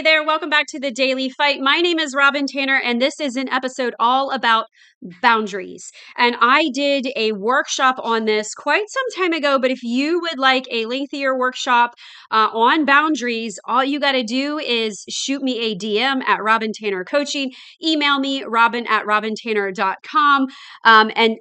Hey there, welcome back to the Daily Fight. My name is ROBYN TANNER, and this is an episode all about boundaries. And I did a workshop on this quite some time ago, but if you would like a lengthier workshop on boundaries, all you got to do is shoot me a DM at ROBYN TANNER Coaching, email me robyn@robyntanner.com,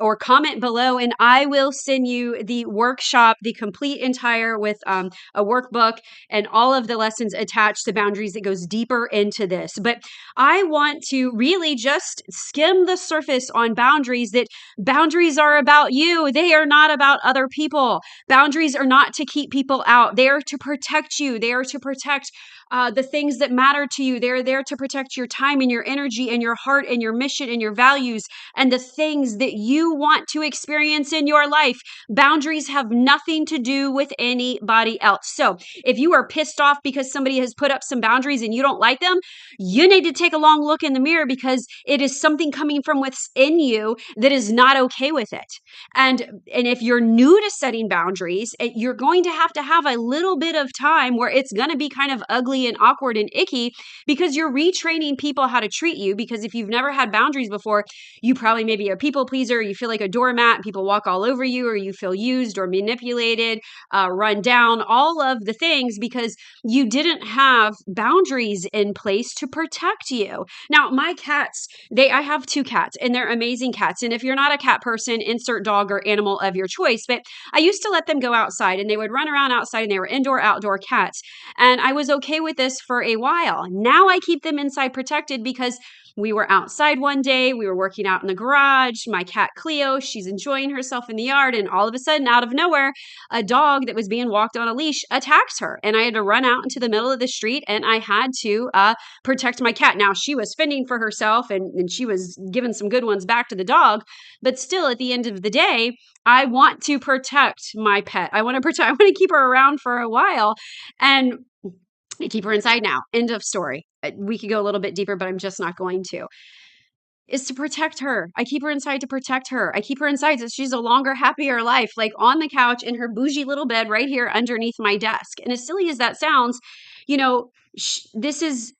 or comment below, and I will send you the workshop, the complete entire with a workbook and all of the lessons attached to boundaries that goes deeper into this. But I want to really just skim the surface on boundaries, that boundaries are about you. They are not about other people. Boundaries are not to keep people out. They are to protect you. They are to protect the things that matter to you. They're there to protect your time and your energy and your heart and your mission and your values and the things that you want to experience in your life. Boundaries have nothing to do with anybody else. So if you are pissed off because somebody has put up some boundaries and you don't like them, you need to take a long look in the mirror, because it is something coming from within you that is not okay with it. And if you're new to setting boundaries, you're going to have a little bit of time where it's going to be kind of ugly and awkward and icky, because you're retraining people how to treat you. Because if you've never had boundaries before, you probably may be a people pleaser, you feel like a doormat, people walk all over you, or you feel used or manipulated, run down, all of the things, because you didn't have boundaries in place to protect you. Now, my cats, I have 2 cats, and they're amazing cats. And if you're not a cat person, insert dog or animal of your choice. But I used to let them go outside, and they would run around outside, and they were indoor, outdoor cats. And I was okay with this for a while. Now I keep them inside protected, because we were outside one day, we were working out in the garage. My cat Cleo, she's enjoying herself in the yard, and all of a sudden, out of nowhere, a dog that was being walked on a leash attacks her. And I had to run out into the middle of the street, and I had to protect my cat. Now, she was fending for herself, and she was giving some good ones back to the dog. But still, at the end of the day, I want to protect my pet. I want to keep her around for a while. And I keep her inside now. End of story. We could go a little bit deeper, but I'm just not going to. Is to protect her. I keep her inside to protect her. I keep her inside so she's a longer, happier life, like on the couch in her bougie little bed right here underneath my desk. And as silly as that sounds, this is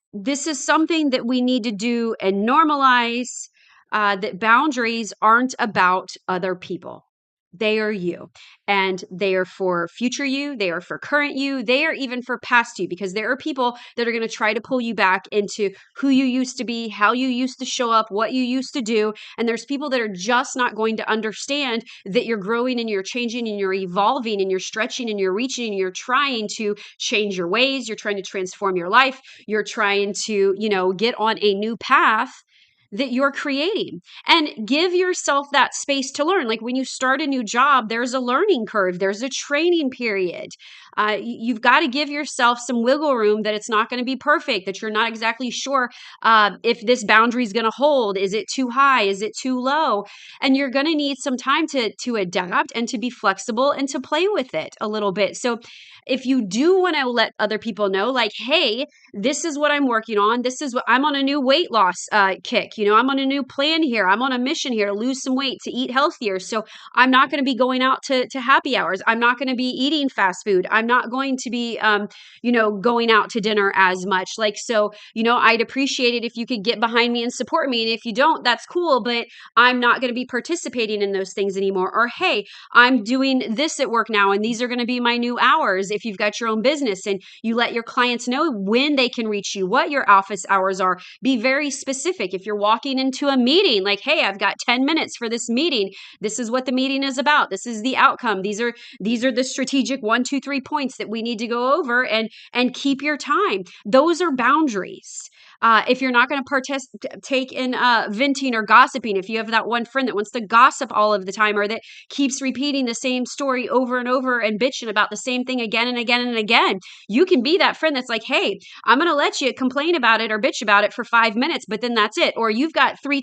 something that we need to do and normalize, that boundaries aren't about other people. They are you, and they are for future you. They are for current you. They are even for past you, because there are people that are going to try to pull you back into who you used to be, how you used to show up, what you used to do. And there's people that are just not going to understand that you're growing and you're changing and you're evolving and you're stretching and you're reaching and you're trying to change your ways. You're trying to transform your life. You're trying to, get on a new path that you're creating, and give yourself that space to learn. Like when you start a new job, there's a learning curve, there's a training period. You've got to give yourself some wiggle room, that it's not going to be perfect, that you're not exactly sure if this boundary is going to hold. Is it too high? Is it too low? And you're going to need some time to adapt and to be flexible and to play with it a little bit. So if you do want to let other people know, like, hey, this is what I'm working on. This is what I'm on, a new weight loss kick. I'm on a new plan here. I'm on a mission here to lose some weight, to eat healthier. So I'm not going to be going out to happy hours. I'm not going to be eating fast food. I'm not going to be, going out to dinner as much. I'd appreciate it if you could get behind me and support me. And if you don't, that's cool, but I'm not going to be participating in those things anymore. Or, hey, I'm doing this at work now, and these are going to be my new hours. If you've got your own business and you let your clients know when they can reach you, what your office hours are, be very specific. If you're walking into a meeting, like, hey, I've got 10 minutes for this meeting. This is what the meeting is about. This is the outcome. These are the strategic 1, 2, 3 points that we need to go over, and keep your time. Those are boundaries. If you're not going to partake in venting or gossiping, if you have that one friend that wants to gossip all of the time, or that keeps repeating the same story over and over and bitching about the same thing again and again and again, you can be that friend that's like, hey, I'm going to let you complain about it or bitch about it for 5 minutes, but then that's it. Or you've got 3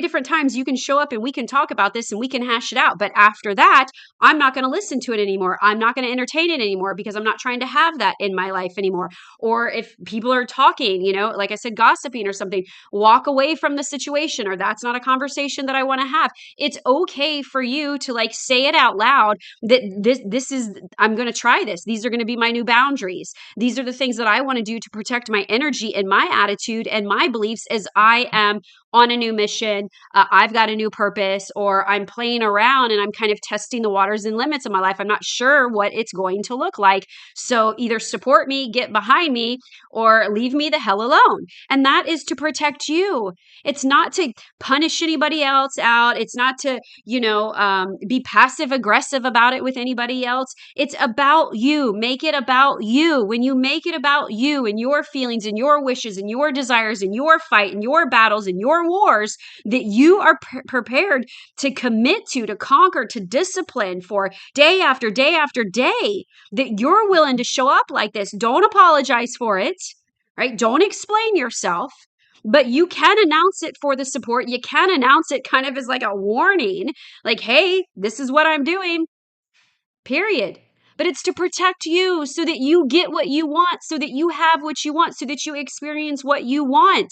different times you can show up and we can talk about this and we can hash it out. But after that, I'm not going to listen to it anymore. I'm not going to entertain it anymore, because I'm not trying to have that in my life anymore. Or if people are talking, like I said, gossiping or something, walk away from the situation, or that's not a conversation that I want to have. It's okay for you to like say it out loud that this is, I'm going to try this. These are going to be my new boundaries. These are the things that I want to do to protect my energy and my attitude and my beliefs as I am on a new mission. I've got a new purpose, or I'm playing around and I'm kind of testing the waters and limits of my life. I'm not sure what it's going to look like. So either support me, get behind me, or leave me the hell alone. And that is to protect you. It's not to punish anybody else out. It's not to, be passive aggressive about it with anybody else. It's about you. Make it about you. When you make it about you and your feelings and your wishes and your desires and your fight and your battles and your wars that you are prepared to commit to conquer, to discipline for day after day after day, that you're willing to show up like this. Don't apologize for it, right? Don't explain yourself, but you can announce it for the support. You can announce it kind of as like a warning, like, hey, this is what I'm doing, period. But it's to protect you so that you get what you want, so that you have what you want, so that you experience what you want,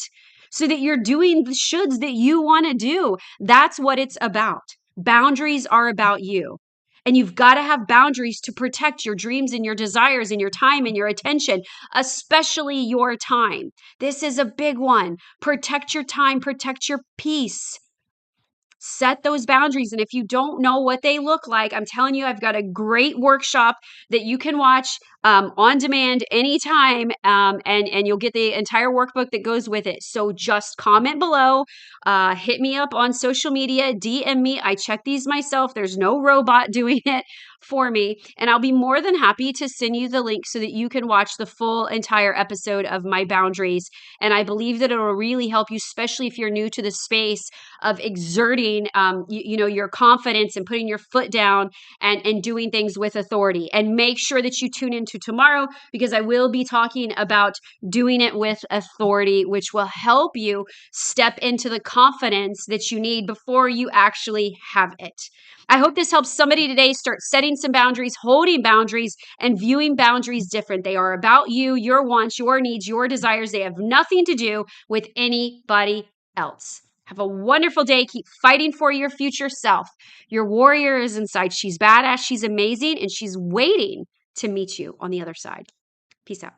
so that you're doing the shoulds that you want to do. That's what it's about. Boundaries are about you. And you've got to have boundaries to protect your dreams and your desires and your time and your attention, especially your time. This is a big one. Protect your time, protect your peace. Set those boundaries. And if you don't know what they look like, I'm telling you, I've got a great workshop that you can watch on demand anytime, and you'll get the entire workbook that goes with it. So just comment below, hit me up on social media, DM me. I check these myself. There's no robot doing it for me, and I'll be more than happy to send you the link so that you can watch the full entire episode of my boundaries. And I believe that it'll really help you, especially if you're new to the space of exerting, your confidence and putting your foot down and doing things with authority. And make sure that you tune into tomorrow, because I will be talking about doing it with authority, which will help you step into the confidence that you need before you actually have it. I hope this helps somebody today start setting some boundaries, holding boundaries, and viewing boundaries different. They are about you, your wants, your needs, your desires. They have nothing to do with anybody else. Have a wonderful day. Keep fighting for your future self. Your warrior is inside. She's badass. She's amazing. And she's waiting to meet you on the other side. Peace out.